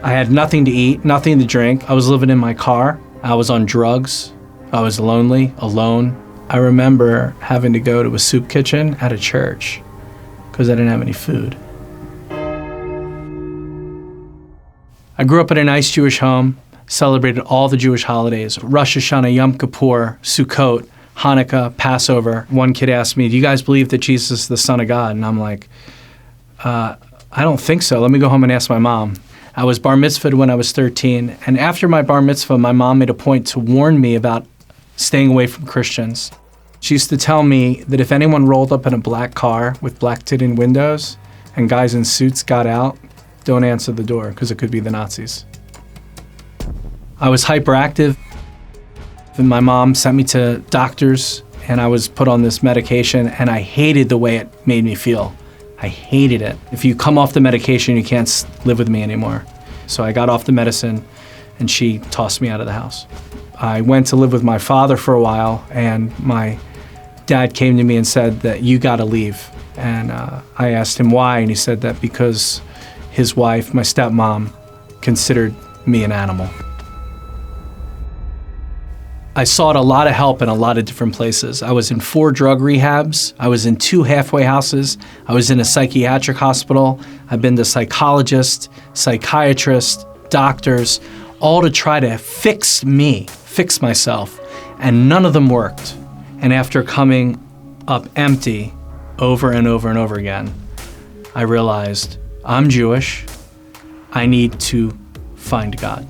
I had nothing to eat, nothing to drink. I was living in my car. I was on drugs. I was lonely, alone. I remember having to go to a soup kitchen at a church because I didn't have any food. I grew up in a nice Jewish home, celebrated all the Jewish holidays: Rosh Hashanah, Yom Kippur, Sukkot, Hanukkah, Passover. One kid asked me, "Do you guys believe that Jesus is the Son of God?" And I'm like, I don't think so. Let me go home and ask my mom. I was bar mitzvahed when I was 13, and after my bar mitzvah, my mom made a point to warn me about staying away from Christians. She used to tell me that if anyone rolled up in a black car with black tinted windows and guys in suits got out, don't answer the door because it could be the Nazis. I was hyperactive, and my mom sent me to doctors, and I was put on this medication, and I hated the way it made me feel. I hated it. If you come off the medication, you can't live with me anymore. So I got off the medicine, and she tossed me out of the house. I went to live with my father for a while, and my dad came to me and said that you gotta leave. And I asked him why, and he said that because his wife, my stepmom, considered me an animal. I sought a lot of help in a lot of different places. I was in 4 drug rehabs. I was in 2 halfway houses. I was in a psychiatric hospital. I've been to psychologists, psychiatrists, doctors, all to try to fix myself, and none of them worked. And after coming up empty over and over and over again, I realized I'm Jewish. I need to find God.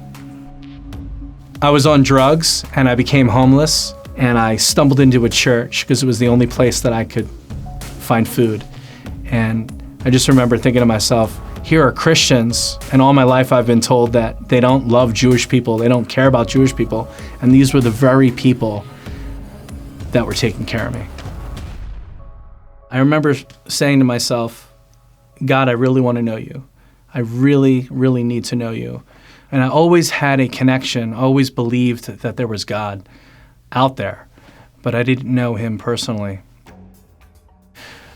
I was on drugs and I became homeless, and I stumbled into a church because it was the only place that I could find food. And I just remember thinking to myself, here are Christians, and all my life I've been told that they don't love Jewish people, they don't care about Jewish people, and these were the very people that were taking care of me. I remember saying to myself, God, I really want to know you. I really, really need to know you. And I always had a connection, always believed that there was God out there, but I didn't know him personally.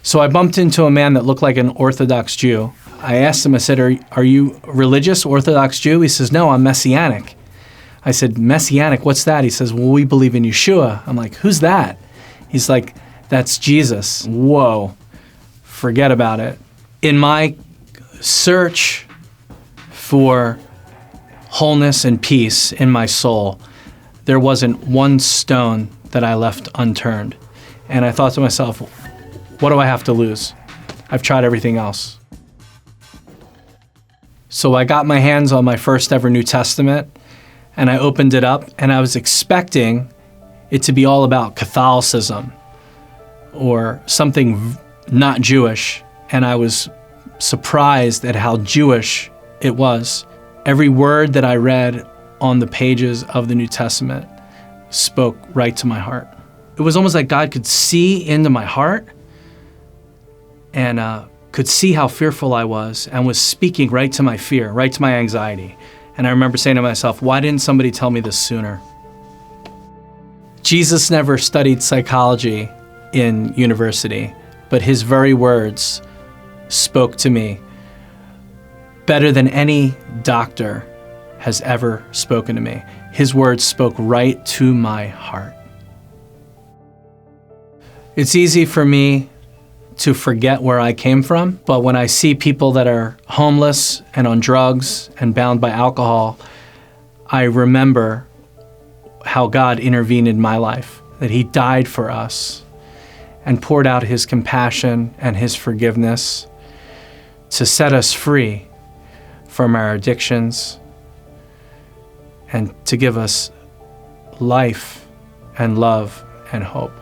So I bumped into a man that looked like an Orthodox Jew. I asked him, I said, are you religious, Orthodox Jew? He says, no, I'm Messianic. I said, Messianic, what's that? He says, well, we believe in Yeshua. I'm like, who's that? He's like, that's Jesus. Whoa, forget about it. In my search for wholeness and peace in my soul, there wasn't one stone that I left unturned. And I thought to myself, what do I have to lose? I've tried everything else. So I got my hands on my first ever New Testament, and I opened it up, and I was expecting it to be all about Catholicism or something not Jewish, and I was surprised at how Jewish it was. Every word that I read on the pages of the New Testament spoke right to my heart. It was almost like God could see into my heart and could see how fearful I was and was speaking right to my fear, right to my anxiety. And I remember saying to myself, why didn't somebody tell me this sooner? Jesus never studied psychology in university, but his very words spoke to me better than any doctor has ever spoken to me. His words spoke right to my heart. It's easy for me to forget where I came from, but when I see people that are homeless and on drugs and bound by alcohol, I remember how God intervened in my life, that he died for us and poured out his compassion and his forgiveness to set us free from our addictions and to give us life and love and hope.